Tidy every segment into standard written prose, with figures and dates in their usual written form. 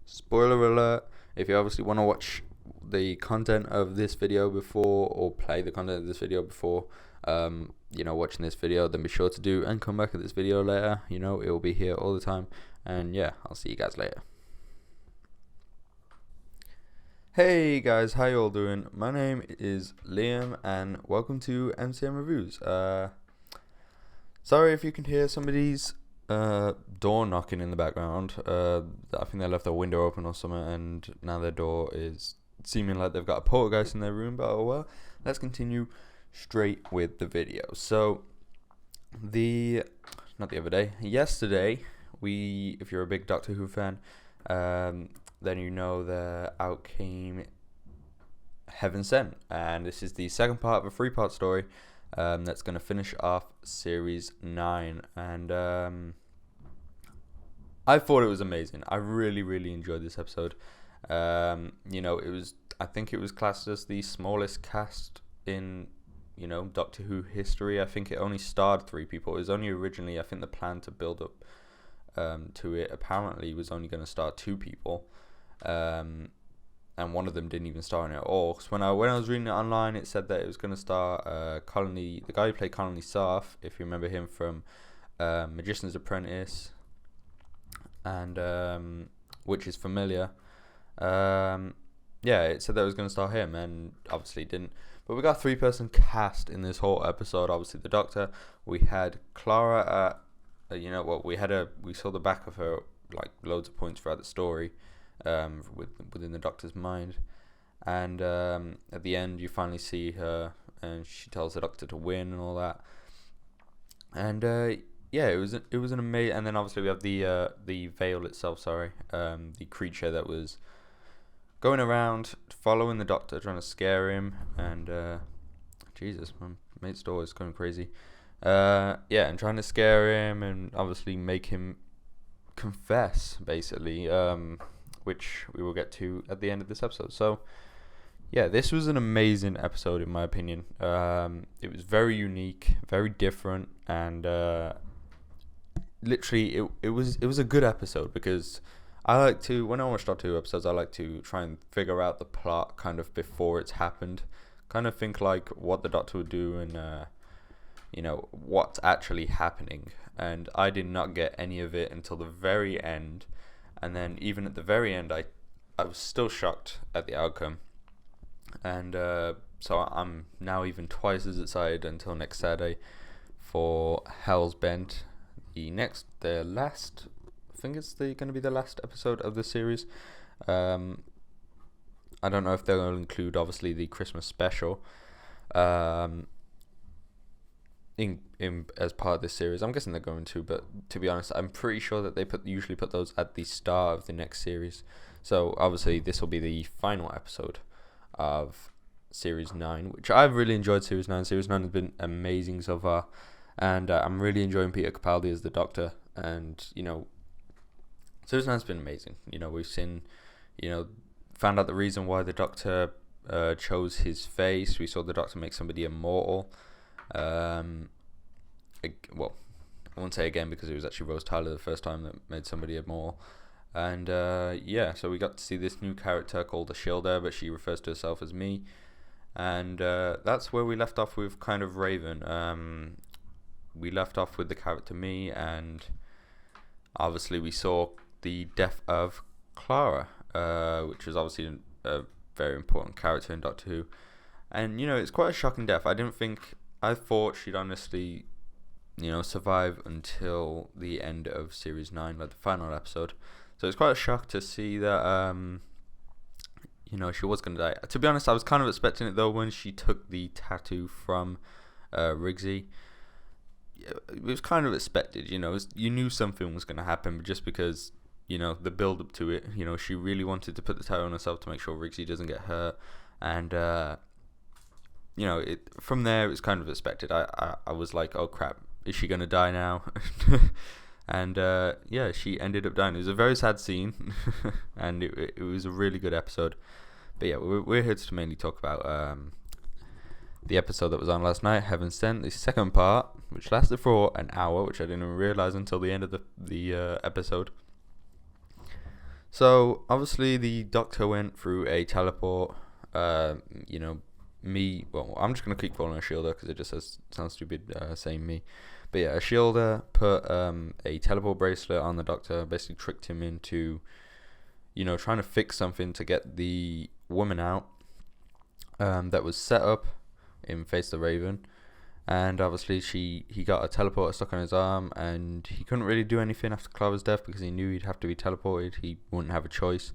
Spoiler alert, if you obviously want to watch the content of this video before, or play the content of this video before, watching this video, then be sure to do and come back at this video later. It will be here all the time. And yeah, I'll see you guys later. Hey guys, how you all doing? My name is Liam and welcome to MCM Reviews. Sorry if you can hear somebody's door knocking in the background. I think they left their window open or something, and now their door is seeming like they've got a poltergeist in their room. But oh well, let's continue straight with the video. So yesterday, if you're a big Doctor Who fan, then you know that out came Heaven Sent, and this is the second part of a 3-part story that's going to finish off series 9. And I thought it was amazing. I really enjoyed this episode. I think it was classed as the smallest cast in Doctor Who history. I think it only starred 3 people. It was only originally, I think the plan to build up to it apparently was only going to star 2 people. And one of them didn't even star in it at all. Because when I was reading it online, it said that it was going to star the guy who played Colony Sarth, if you remember him from Magician's Apprentice, and which is familiar. It said that it was going to star him, and obviously it didn't. But we got a 3-person cast in this whole episode. Obviously the Doctor, we had Clara at, we saw the back of her like loads of points throughout the story. Within the Doctor's mind, and at the end you finally see her, and she tells the Doctor to win and all that. And it was an amazing. And then obviously we have the veil itself. The creature that was going around following the Doctor, trying to scare him. And Jesus, my mate's door is going crazy. And trying to scare him and obviously make him confess, basically. Which we will get to at the end of this episode. So, yeah, this was an amazing episode in my opinion. It was very unique, very different, and literally it was a good episode, because I like to, when I watch Doctor Who episodes, I like to try and figure out the plot kind of before it's happened. Kind of think like what the Doctor would do and what's actually happening. And I did not get any of it until the very end. And then even at the very end, I was still shocked at the outcome. And so I'm now even twice as excited until next Saturday for Hell's Bent, the last, I think it's going to be the last episode of the series. I don't know if they'll include obviously the Christmas special in as part of this series. I'm guessing they're going to, but to be honest, I'm pretty sure that they usually put those at the start of the next series. So obviously this will be the final episode of series 9, which I've really enjoyed. Series 9 has been amazing so far, and I'm really enjoying Peter Capaldi as the Doctor. And series 9's been amazing. We've seen, found out the reason why the Doctor chose his face. We saw the Doctor make somebody immortal. I won't say again, because it was actually Rose Tyler the first time that made somebody immortal. And so we got to see this new character called Ashilda, but she refers to herself as Me. And that's where we left off with kind of Raven. We left off with the character Me, and obviously we saw the death of Clara, which was obviously a very important character in Doctor Who. And it's quite a shocking death. I thought she'd honestly, survive until the end of series 9, like the final episode. So it's quite a shock to see that, she was going to die. To be honest, I was kind of expecting it though when she took the tattoo from Rigsy. It was kind of expected, you knew something was going to happen, but just because, the build up to it, she really wanted to put the tattoo on herself to make sure Rigsy doesn't get hurt. And, from there, it was kind of expected. I was like, oh crap, is she going to die now? And she ended up dying. It was a very sad scene, and it was a really good episode. But yeah, we're here to mainly talk about the episode that was on last night, Heaven Sent, the second part, which lasted for an hour, which I didn't even realise until the end of the episode. So obviously the Doctor went through a teleport. You know, well, I'm just gonna keep calling her Shielder because it just sounds stupid saying me. But yeah, a Shielder put a teleport bracelet on the Doctor, basically tricked him into, trying to fix something to get the woman out. That was set up in Face the Raven, and obviously he got a teleporter stuck on his arm, and he couldn't really do anything after Clara's death because he knew he'd have to be teleported. He wouldn't have a choice.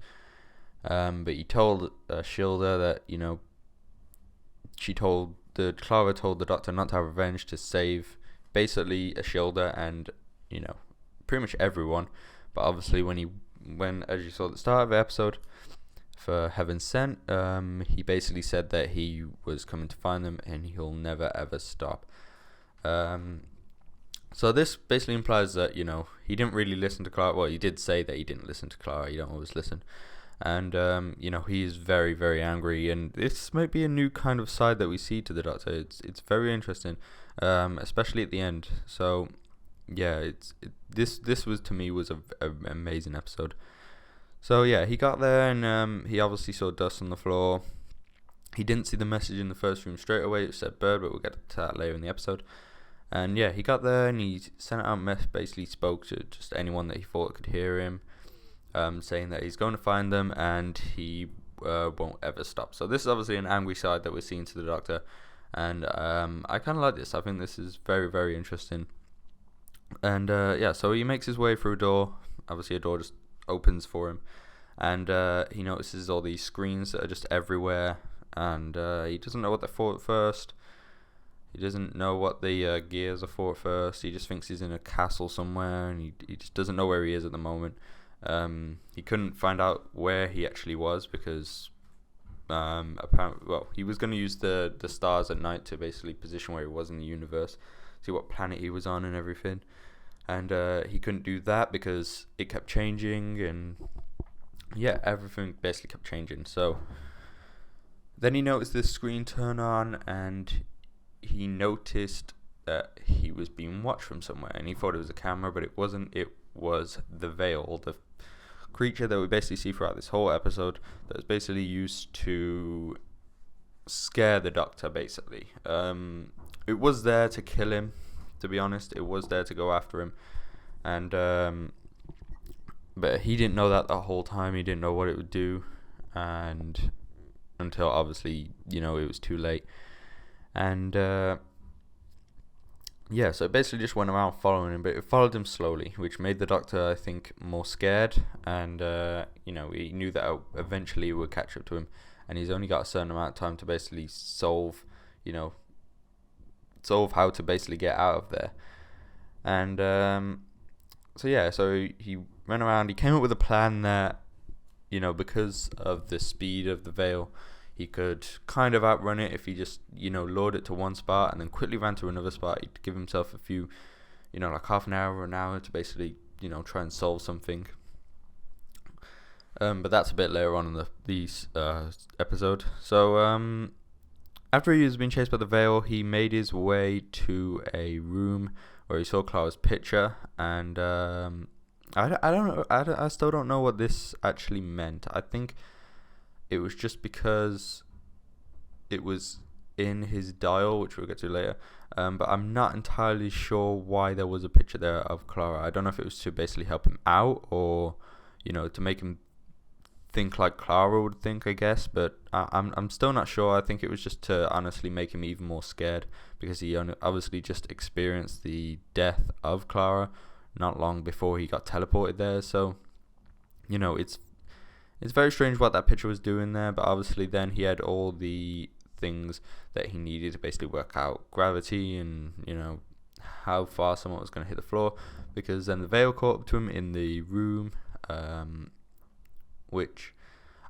But he told Shielder that Clara told the Doctor not to have revenge, to save basically a Shielder and pretty much everyone. But obviously when as you saw at the start of the episode, for Heaven Sent, he basically said that he was coming to find them and he'll never ever stop. So this basically implies that he didn't really listen to Clara. Well, he did say that he didn't listen to Clara. You don't always listen. And he is very, very angry, and this might be a new kind of side that we see to the Doctor. It's very interesting, especially at the end. So yeah, this was, to me, was a amazing episode. So yeah, he got there, and he obviously saw dust on the floor. He didn't see the message in the first room straight away. It said bird, but we'll get to that later in the episode. And yeah, he got there and he sent out a message, basically spoke to just anyone that he thought could hear him, saying that he's going to find them and he won't ever stop. So this is obviously an angry side that we're seeing to the Doctor, and I kind of like this. I think this is very, very interesting. And yeah, so he makes his way through a door. Obviously a door just opens for him, and he notices all these screens that are just everywhere, and he doesn't know what they're for at first. He doesn't know what the gears are for at first. He just thinks he's in a castle somewhere, and he just doesn't know where he is at the moment. He couldn't find out where he actually was because apparently, well, he was going to use the stars at night to basically position where he was in the universe, see what planet he was on and everything. And he couldn't do that because it kept changing, and yeah, everything basically kept changing. So then he noticed this screen turn on, and he noticed that he was being watched from somewhere, and he thought it was a camera, but it wasn't. It was the Veil, the creature that we basically see throughout this whole episode, that was basically used to scare the Doctor, basically. It was there to kill him, to be honest. It was there to go after him, and but he didn't know that the whole time. He didn't know what it would do, and until obviously it was too late. And yeah, so it basically just went around following him, but it followed him slowly, which made the Doctor, I think, more scared. And he knew that eventually it would catch up to him, and he's only got a certain amount of time to basically solve how to basically get out of there. And so he ran around. He came up with a plan that because of the speed of the Veil, he could kind of outrun it if he just lured it to one spot and then quickly ran to another spot. He'd give himself a few like half an hour or an hour to basically try and solve something. But that's a bit later on in the episode. So after he was being chased by the Veil, he made his way to a room where he saw Clara's picture, and I don't know. I still don't know what this actually meant. I think it was just because it was in his dial, which we'll get to later. But I'm not entirely sure why there was a picture there of Clara. I don't know if it was to basically help him out, or to make him think like Clara would think, I guess. But I'm still not sure. I think it was just to honestly make him even more scared, because he obviously just experienced the death of Clara not long before he got teleported there. So it's very strange what that picture was doing there, but obviously then he had all the things that he needed to basically work out gravity and how far someone was going to hit the floor, because then the Veil caught up to him in the room, which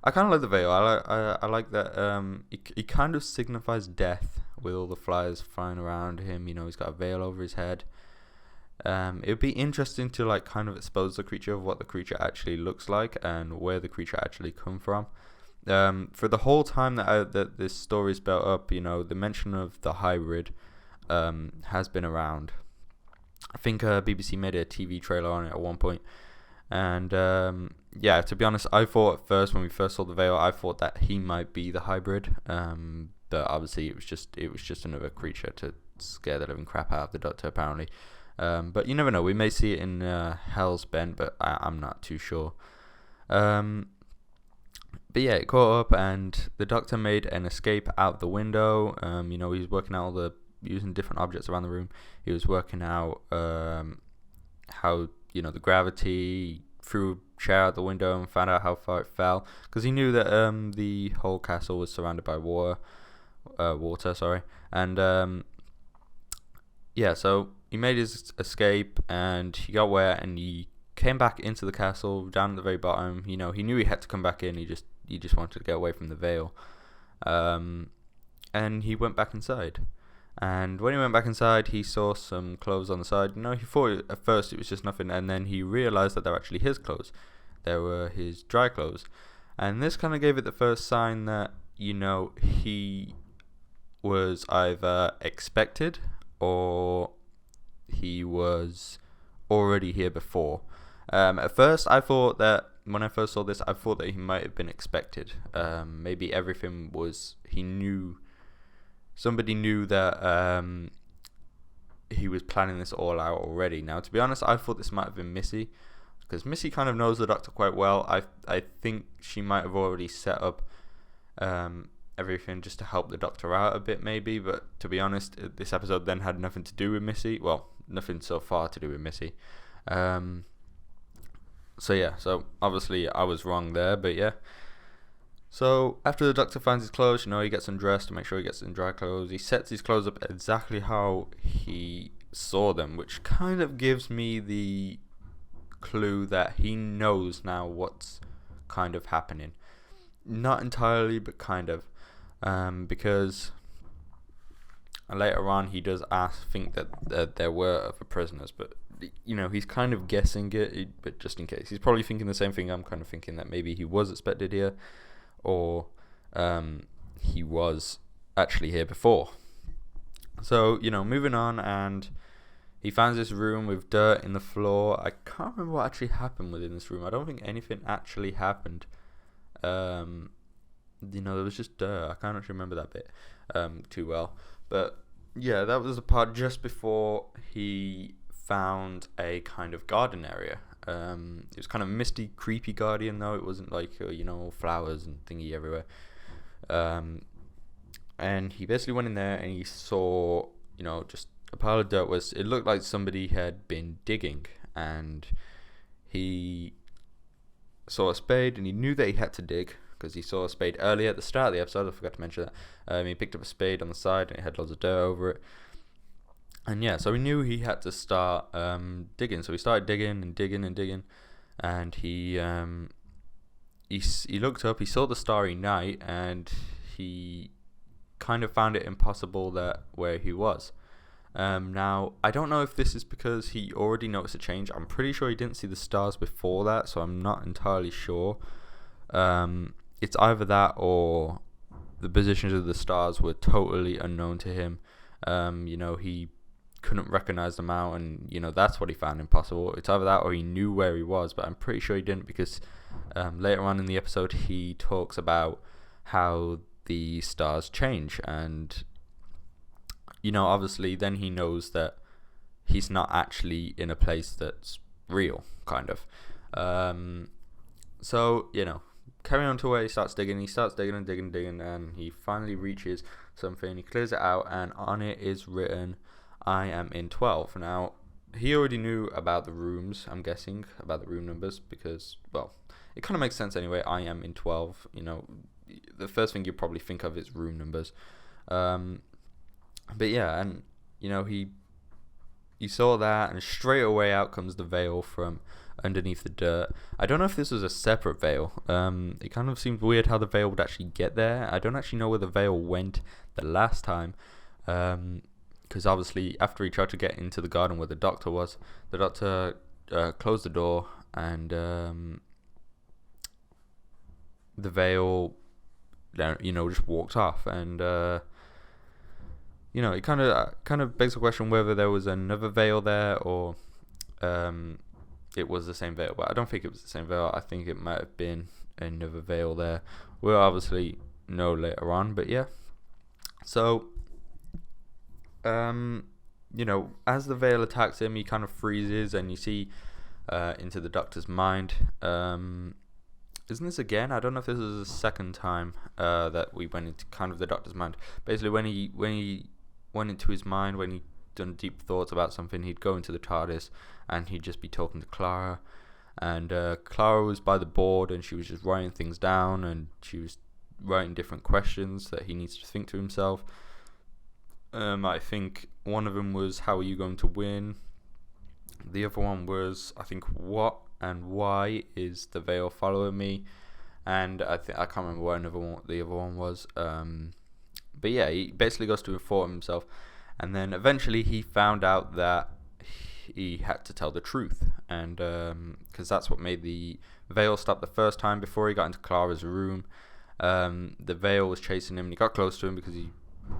I kind of like the Veil. I like that it kind of signifies death with all the flies flying around him. He's got a veil over his head. It would be interesting to kind of expose the creature of what the creature actually looks like and where the creature actually come from. For the whole time that this story's built up, the mention of the hybrid has been around. I think BBC made a TV trailer on it at one point, and yeah, to be honest, I thought at first when we first saw the veil, I thought that he might be the hybrid. But obviously it was just another creature to scare the living crap out of the Doctor, apparently. But you never know. We may see it in Hell's Bent, but I'm not too sure. But yeah, it caught up, and the Doctor made an escape out the window. He was working out using different objects around the room. He was working out how the gravity, threw a chair out the window and found out how far it fell, because he knew that the whole castle was surrounded by water. And yeah, so he made his escape, and he got wet, and he came back into the castle down at the very bottom. He knew he had to come back in. He just wanted to get away from the veil, and he went back inside. And when he went back inside, he saw some clothes on the side. He thought at first it was just nothing, and then he realized that they were actually his clothes. They were his dry clothes, and this kind of gave it the first sign that he was either expected or he was already here before. At first, I thought that when I first saw this, I thought that he might have been expected. Maybe everything was, somebody knew that he was planning this all out already. Now, to be honest, I thought this might have been Missy, because Missy kind of knows the Doctor quite well. I think she might have already set up everything just to help the Doctor out a bit, maybe. But to be honest, this episode then had nothing to do with Missy. Well, nothing so far to do with Missy. So obviously I was wrong there, but yeah. So after the Doctor finds his clothes, he gets undressed to make sure he gets in dry clothes. He sets his clothes up exactly how he saw them, which kind of gives me the clue that he knows now what's kind of happening. Not entirely, but kind of. Because later on he does think that there were other prisoners, but he's kind of guessing it, but just in case. He's probably thinking the same thing I'm kind of thinking, that maybe he was expected here, or he was actually here before. So, moving on, and he finds this room with dirt in the floor. I can't remember what actually happened within this room. I don't think anything actually happened. There was just dirt. I can't actually remember that bit too well. But yeah, that was the part just before he found a kind of garden area. It was kind of misty, creepy garden, though. It wasn't like flowers and thingy everywhere. And he basically went in there and he saw just a pile of dirt. It looked like somebody had been digging, and he saw a spade, and he knew that he had to dig because he saw a spade earlier at the start of the episode. I forgot to mention that. He picked up a spade on the side and it had loads of dirt over it. And yeah, so he knew he had to start digging. So he started digging and digging and digging, and he looked up. He saw the starry night, and he kind of found it impossible that where he was. Now, I don't know if this is because he already noticed a change. I'm pretty sure he didn't see the stars before that, so I'm not entirely sure. It's either that or the positions of the stars were totally unknown to him. He couldn't recognize them out, and that's what he found impossible. It's either that or he knew where he was, but I'm pretty sure he didn't, because later on in the episode he talks about how the stars change, and obviously then he knows that he's not actually in a place that's real, kind of. So carry on to where he starts digging and digging, and he finally reaches something. He clears it out, and on it is written, "I am in 12." Now, he already knew about the rooms, I'm guessing, about the room numbers, because, well, it kind of makes sense anyway. I am in 12. The first thing you probably think of is room numbers. But yeah, and he saw that, and straight away out comes the veil from underneath the dirt. I don't know if this was a separate veil. It kind of seemed weird how the veil would actually get there. I don't actually know where the veil went the last time, because obviously after he tried to get into the garden where the Doctor was, the Doctor closed the door, and the veil just walked off, and it kind of begs the question whether there was another veil there, or it was the same veil, but I don't think it was the same veil. I think it might have been another veil there. We'll obviously know later on, but yeah. So, as the veil attacks him, he kind of freezes, and you see into the Doctor's mind. Isn't this again? I don't know if this is the second time that we went into kind of the Doctor's mind. Basically, when he went into his mind, when he done deep thoughts about something, he'd go into the TARDIS and he'd just be talking to Clara. And Clara was by the board, and she was just writing things down, and she was writing different questions that he needs to think to himself. I think one of them was, how are you going to win? The other one was, I think, what and why is the veil following me? And I can't remember what the other one was. But yeah, he basically goes to inform himself, and then eventually he found out that he had to tell the truth, and because that's what made the veil stop the first time before he got into Clara's room. The veil was chasing him, and he got close to him because he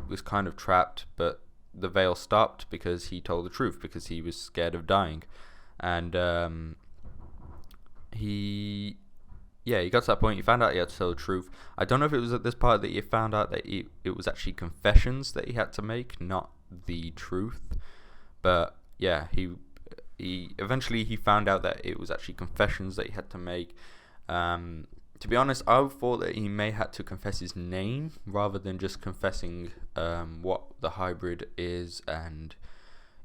was kind of trapped, but the veil stopped because he told the truth, because he was scared of dying. And he got to that point. He found out he had to tell the truth. I don't know if it was at this part that he found out that it was actually confessions that he had to make, not the truth. But yeah, he eventually he found out that it was actually confessions that he had to make. To be honest, I thought that he may have to confess his name rather than just confessing what the hybrid is, and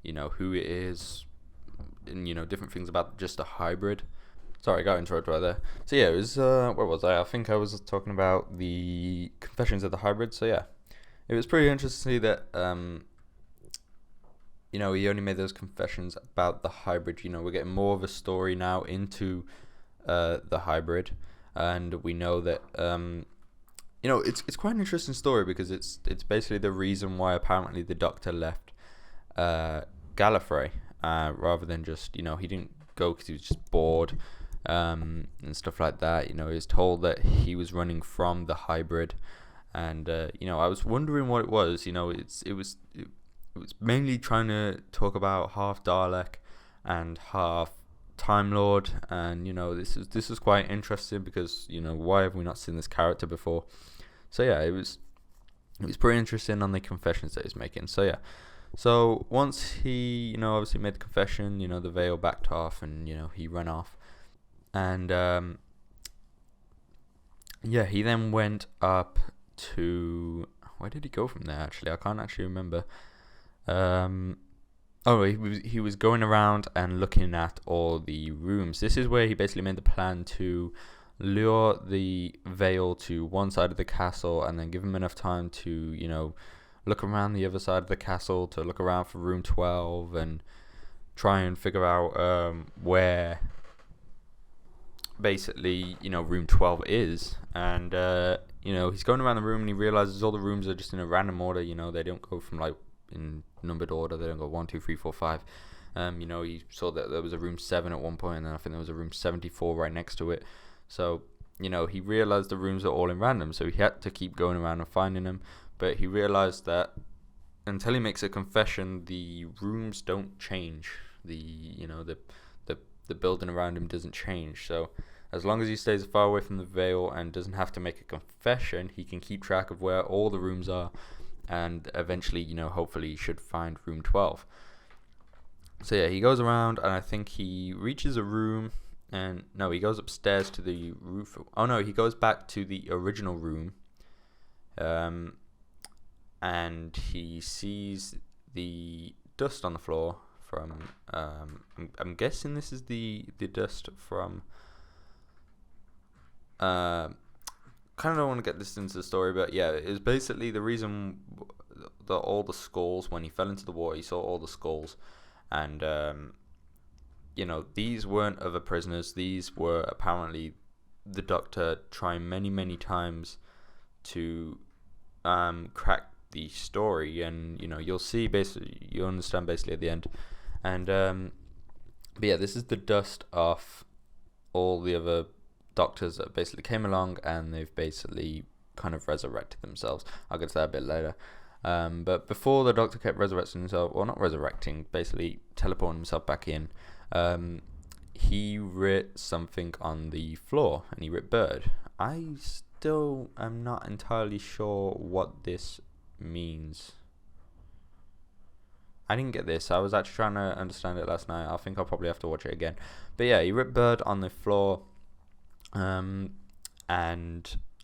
who it is, and different things about just a hybrid. Sorry, I got interrupted right there. So yeah, it was where was I? I think I was talking about the confessions of the hybrid. So yeah, it was pretty interesting to see that he only made those confessions about the hybrid. We're getting more of a story now into the hybrid. And we know that it's quite an interesting story, because it's basically the reason why apparently the Doctor left Gallifrey, rather than just he didn't go because he was just bored and stuff like that. He was told that he was running from the hybrid, and I was wondering what it was. It was mainly trying to talk about half Dalek and half Time Lord, and this is quite interesting, because why have we not seen this character before? So yeah, it was pretty interesting on the confessions that he's making. So yeah, so once he obviously made the confession, the veil backed off, and he ran off, and he then went up to, where did he go from there? Actually, I can't actually remember. He was going around and looking at all the rooms. This is where he basically made the plan to lure the veil to one side of the castle, and then give him enough time to, look around the other side of the castle, to look around for room 12 and try and figure out where basically, room 12 is. And, he's going around the room, and he realizes all the rooms are just in a random order. They don't go from in numbered order. They don't go 1, 2, 3, 4, 5. He saw that there was a room 7 at one point, and then I think there was a room 74 right next to it. So he realized the rooms are all in random, so he had to keep going around and finding them. But he realized that until he makes a confession, the rooms don't change. The building around him doesn't change. So as long as he stays far away from the veil and doesn't have to make a confession, he can keep track of where all the rooms are. And eventually, hopefully he should find room 12. So yeah, he goes around, and I think he reaches a room, and no, he goes upstairs to the roof. Oh no, he goes back to the original room, and he sees the dust on the floor from, I'm guessing this is the dust from, kind of don't want to get this into the story, but yeah, it was basically the reason that all the skulls, when he fell into the water, he saw all the skulls, and these weren't other prisoners. These were apparently the Doctor trying many times to crack the story, and you'll see, basically you'll understand basically at the end. And but yeah, this is the dust of all the other Doctors that basically came along, and they've basically kind of resurrected themselves. I'll get to that a bit later. But before, the Doctor kept resurrecting himself, well, not resurrecting, basically teleporting himself back in. he writ something on the floor, and he writ bird. I still am not entirely sure what this means. I didn't get this. I was actually trying to understand it last night. I think I'll probably have to watch it again. But yeah, he writ bird on the floor, and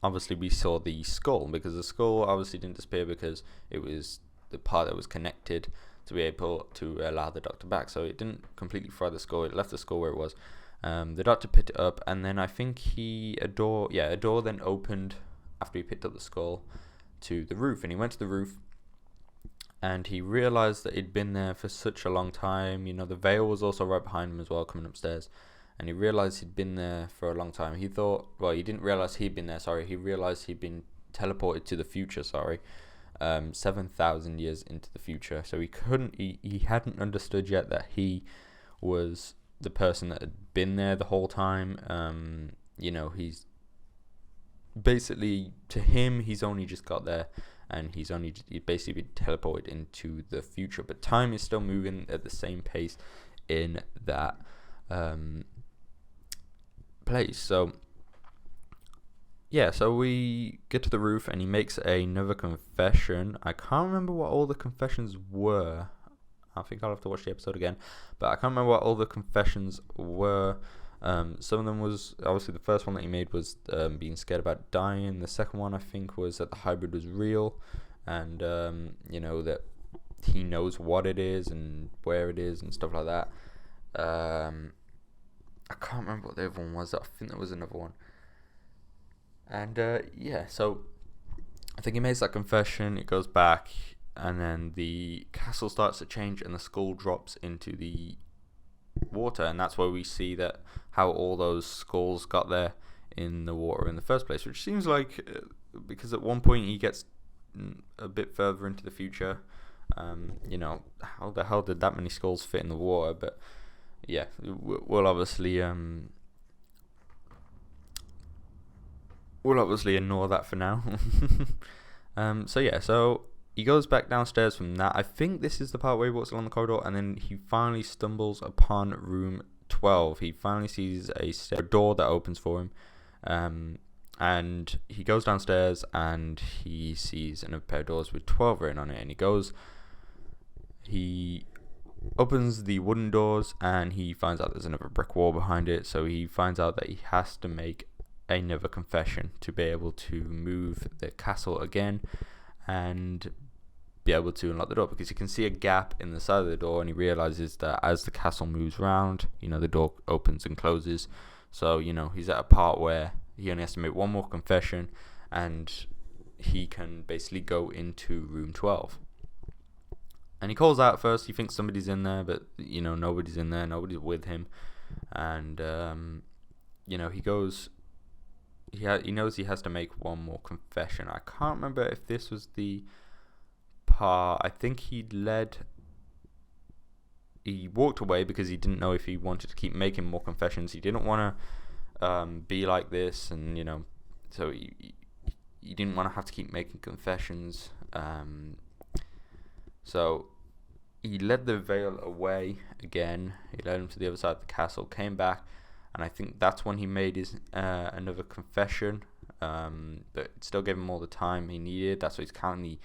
obviously we saw the skull, because the skull obviously didn't disappear because it was the part that was connected to be able to allow the doctor back. So it didn't completely fry the skull. It left the skull where it was. The doctor picked it up, and then I think a door then opened after he picked up the skull to the roof, and he went to the roof, and he realized that he'd been there for such a long time. The veil was also right behind him as well, coming upstairs, and he realized he'd been there for a long time. He didn't realize he'd been there, sorry. He realized he'd been teleported to the future, 7,000 years into the future. So he hadn't understood yet that he was the person that had been there the whole time. He's basically, to him, he's only just got there, and he's basically been teleported into the future. But time is still moving at the same pace in that place. So we get to the roof, and he makes another confession. I can't remember what all the confessions were. I think I'll have to watch the episode again, but I can't remember what all the confessions were. Some of them was, obviously the first one that he made was being scared about dying. The second one, I think, was that the hybrid was real, and that he knows what it is and where it is and stuff like that. I can't remember what the other one was. I think there was another one. And so I think he makes that confession. It goes back, and then the castle starts to change, and the skull drops into the water, and that's where we see that how all those skulls got there in the water in the first place, which seems like because at one point he gets a bit further into the future. How the hell did that many skulls fit in the water? But yeah, we'll obviously ignore that for now. So he goes back downstairs from that. I think this is the part where he walks along the corridor, and then he finally stumbles upon room 12. He finally sees a door that opens for him, and he goes downstairs, and he sees another pair of doors with 12 written on it, and he opens the wooden doors, and he finds out there's another brick wall behind it. So he finds out that he has to make another confession to be able to move the castle again and be able to unlock the door, because you can see a gap in the side of the door, and he realizes that as the castle moves round, the door opens and closes. So he's at a part where he only has to make one more confession, and he can basically go into room 12. And he calls out first. He thinks somebody's in there, but nobody's in there. Nobody's with him. And he goes. He knows he has to make one more confession. I can't remember if this was the part. I think he walked away because he didn't know if he wanted to keep making more confessions. He didn't want to be like this, and so he didn't want to have to keep making confessions. So he led the veil away again. He led him to the other side of the castle, came back, and I think that's when he made his another confession. But it still gave him all the time he needed. That's what he's counting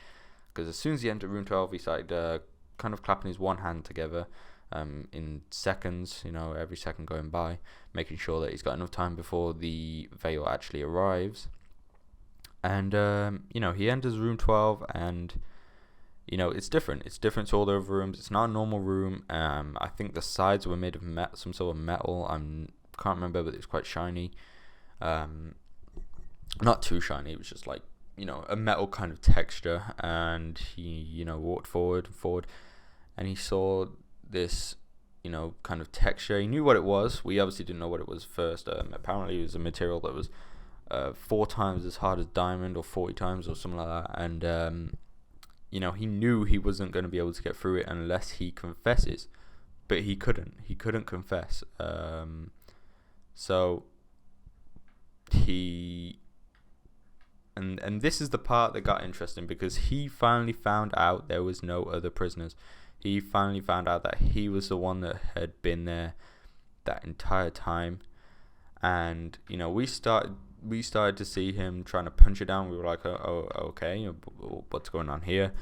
because as soon as he entered room 12, he started kind of clapping his one hand together in seconds, every second going by, making sure that he's got enough time before the veil actually arrives. And he enters room 12, and it's different. It's different to all the other rooms. It's not a normal room. I think the sides were made of some sort of metal. Can't remember, but it was quite shiny. Not too shiny. It was just like a metal kind of texture. And he walked forward, and he saw this kind of texture. He knew what it was. We obviously didn't know what it was first. Apparently, it was a material that was 4 times as hard as diamond, or 40 times, or something like that. And he knew he wasn't going to be able to get through it unless he confesses, but he couldn't confess. So he, and this is the part that got interesting, because he finally found out there was no other prisoners. He finally found out that he was the one that had been there that entire time. And we started to see him trying to punch it down. We were like, oh okay, what's going on here?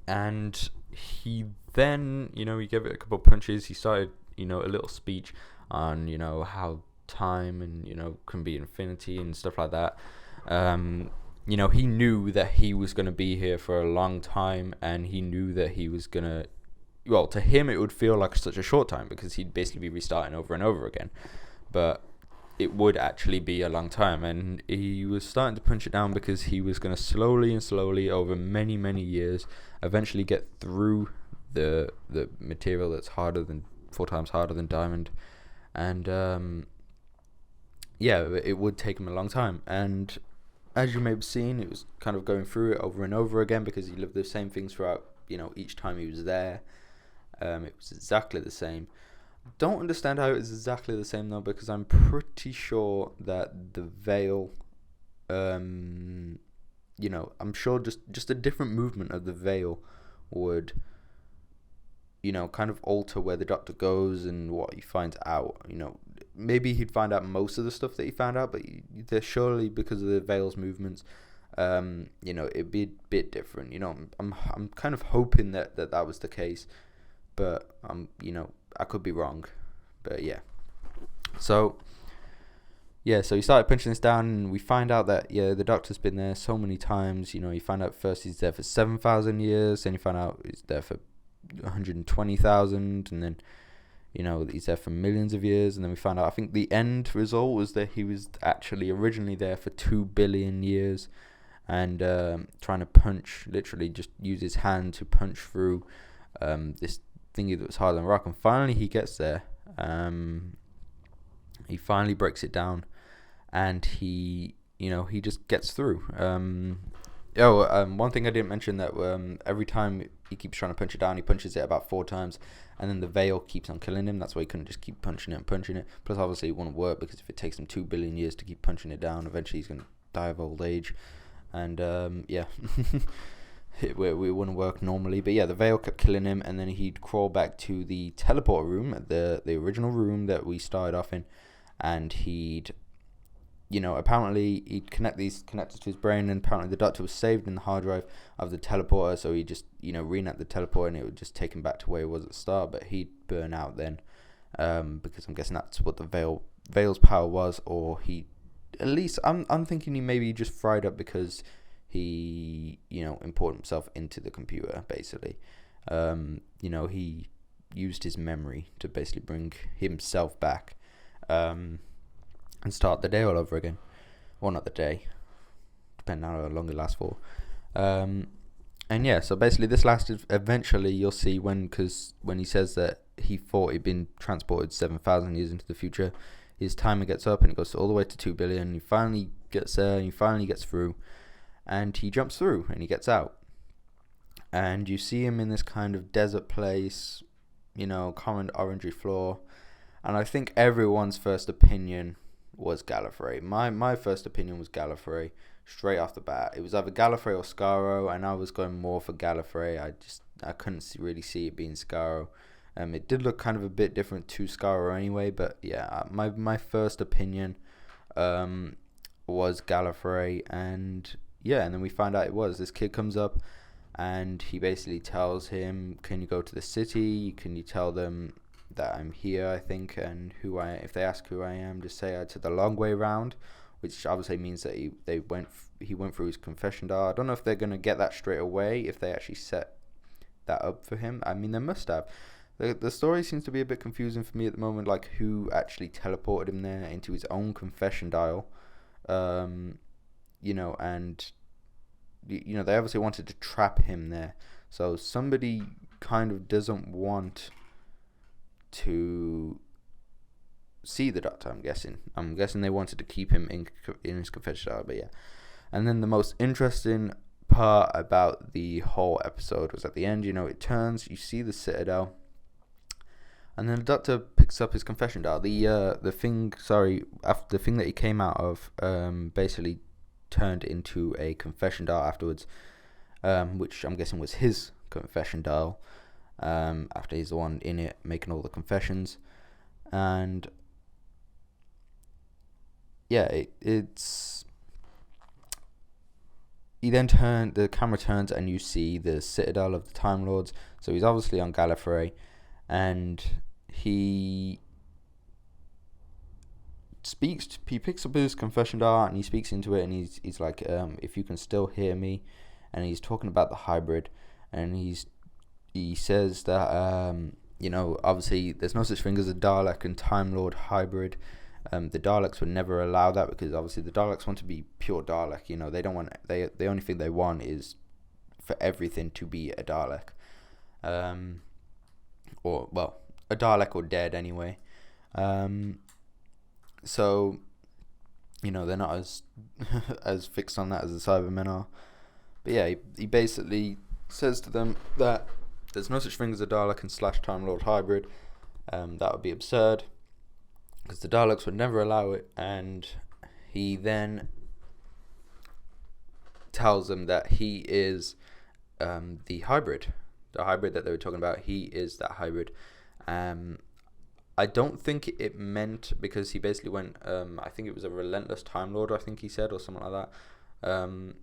And he then, he gave it a couple of punches. He started, a little speech on, how time and, can be infinity and stuff like that. He knew that he was going to be here for a long time, and he knew that he was going to, well, to him it would feel like such a short time because he'd basically be restarting over and over again. But it would actually be a long time, and he was starting to punch it down because he was going to slowly and slowly over many, many years eventually get through the material that's 4 times harder than diamond. And it would take him a long time. And as you may have seen, it was kind of going through it over and over again because he lived the same things throughout, each time he was there. It was exactly the same. Don't understand how it's exactly the same though, because I'm pretty sure that the veil, I'm sure just a different movement of the veil would, kind of alter where the Doctor goes and what he finds out. Maybe he'd find out most of the stuff that he found out, but surely because of the veil's movements, it'd be a bit different. I'm kind of hoping that was the case, but I could be wrong, but yeah. So he started punching this down, and we find out that the Doctor's been there so many times. You find out first he's there for 7,000 years, then you find out he's there for 120,000, and then he's there for millions of years, and then we found out I think the end result was that he was actually originally there for 2 billion years, and trying to literally just use his hand to punch through this thingy that was harder than rock. And finally he gets there. He finally breaks it down, and he just gets through. One thing I didn't mention, that every time he keeps trying to punch it down, he punches it about 4 times, and then the veil keeps on killing him. That's why he couldn't just keep punching it. Plus obviously it wouldn't work, because if it takes him 2 billion years to keep punching it down, eventually he's going to die of old age. And it wouldn't work normally. But yeah, the veil kept killing him, and then he'd crawl back to the teleport room, the original room that we started off in, and he'd apparently he'd connect these connectors to his brain, and apparently the Doctor was saved in the hard drive of the teleporter, so he just reenact the teleporter, and it would just take him back to where he was at the start. But he'd burn out then, because I'm guessing that's what the veil's power was, or he, at least I'm thinking he maybe just fried up because he imported himself into the computer, basically. He used his memory to basically bring himself back, and start the day all over again. Well, not the day, depending on how long it lasts for. So basically this lasted, eventually you'll see when he says that he thought he'd been transported 7,000 years into the future, his timer gets up and it goes all the way to 2 billion. He finally gets there, and he finally gets through. And he jumps through, and he gets out. And you see him in this kind of desert place, common orangey floor. And I think everyone's first opinion was Gallifrey. My first opinion was Gallifrey, straight off the bat. It was either Gallifrey or Skaro, and I was going more for Gallifrey. I couldn't really see it being Skaro. It did look kind of a bit different to Skaro anyway, but yeah, my first opinion was Gallifrey. And then we find out it was. This kid comes up, and he basically tells him, can you go to the city? Can you tell them that I'm here, I think, and if they ask who I am, just say I took the long way round, which obviously means that he went through his confession dial. I don't know if they're going to get that straight away, if they actually set that up for him. I mean, they must have. The story seems to be a bit confusing for me at the moment, like who actually teleported him there into his own confession dial. And they obviously wanted to trap him there, so somebody kind of doesn't want to see the Doctor. I'm guessing they wanted to keep him in his confession dial. But yeah, and then the most interesting part about the whole episode was at the end. It turns, you see the Citadel, and then the Doctor picks up his confession dial. The thing that he came out of basically turned into a confession dial afterwards, which I'm guessing was his confession dial, after he's the one in it making all the confessions. and yeah, it's the camera turns and you see the citadel of the Time Lords. So he's obviously on Gallifrey, and he picks up his confession dial and he speaks into it, and he's like, if you can still hear me, and he's talking about the hybrid, and he says that obviously there's no such thing as a Dalek and Time Lord hybrid. The Daleks would never allow that, because obviously the Daleks want to be pure Dalek. They don't want, the only thing they want is for everything to be a Dalek, or well, a Dalek or dead anyway. So they're not as as fixed on that as the Cybermen are. But yeah, he basically says to them that there's no such thing as a Dalek and / Time Lord hybrid. That would be absurd, because the Daleks would never allow it. And he then tells them that he is the hybrid that they were talking about. He is that hybrid. I don't think it meant, because he basically went, I think it was a relentless Time Lord, I think he said, or something like that.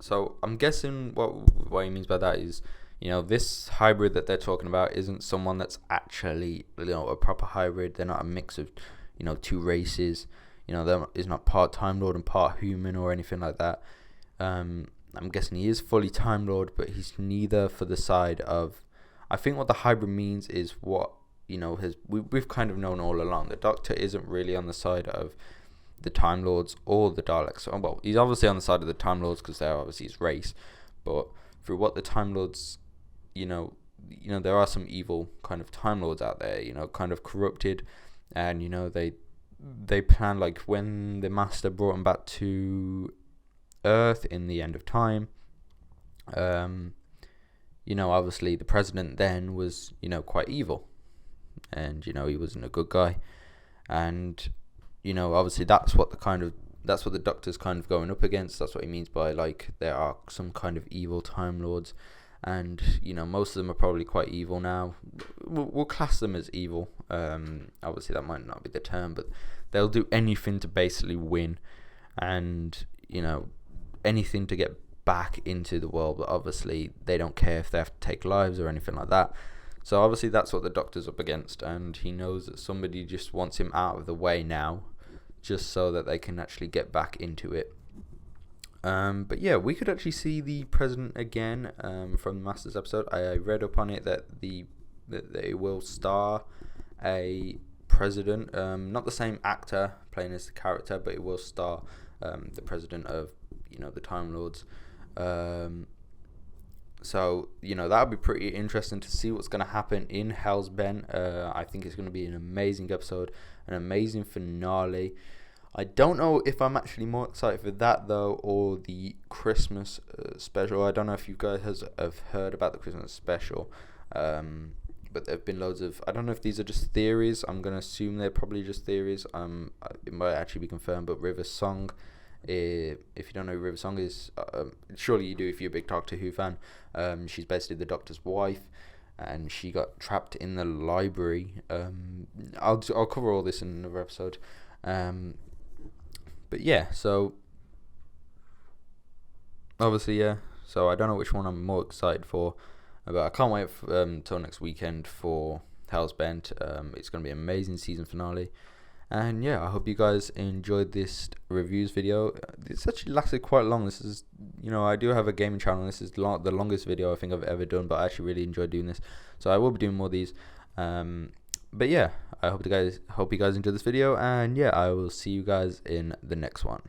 So I'm guessing what he means by that is, this hybrid that they're talking about isn't someone that's actually, a proper hybrid. They're not a mix of, two races. There is not part Time Lord and part human or anything like that. I'm guessing he is fully Time Lord, but he's neither for the side of. I think what the hybrid means is what we've kind of known all along. The Doctor isn't really on the side of the Time Lords or the Daleks. Well, he's obviously on the side of the Time Lords because they're obviously his race, but through what the Time Lords, there are some evil kind of Time Lords out there, kind of corrupted, and they plan, like when the Master brought him back to Earth in the End of Time. Obviously the president then was, quite evil, and he wasn't a good guy, and obviously that's what the Doctor's kind of going up against. That's what he means by, like, there are some kind of evil Time Lords, and most of them are probably quite evil now. We'll class them as evil. Obviously that might not be the term, but they'll do anything to basically win, and anything to get back into the world, but obviously they don't care if they have to take lives or anything like that. So obviously that's what the Doctor's up against, and he knows that somebody just wants him out of the way now, just so that they can actually get back into it. But yeah, we could actually see the President again from the Masters episode. I read up on it that they will star a President, not the same actor playing as the character, but it will star the President of the Time Lords. So that would be pretty interesting to see what's going to happen in Hell's Bent. I think it's going to be an amazing episode, an amazing finale. I don't know if I'm actually more excited for that though, or the Christmas special. I don't know if you guys have heard about the Christmas special, but there have been loads of, I don't know if these are just theories. I'm going to assume they're probably just theories. It might actually be confirmed, but River Song, if you don't know who River Song is, surely you do if you're a big Doctor Who fan. She's basically the Doctor's wife, and she got trapped in the library. I'll cover all this in another episode. But yeah, so obviously, yeah. So I don't know which one I'm more excited for, but I can't wait till next weekend for Hell's Bent. It's going to be an amazing season finale. And yeah, I hope you guys enjoyed this reviews video. It's actually lasted quite long. This is, I do have a gaming channel. This is the longest video I think I've ever done, but I actually really enjoyed doing this. So I will be doing more of these. But yeah, I hope you guys enjoyed this video, and yeah, I will see you guys in the next one.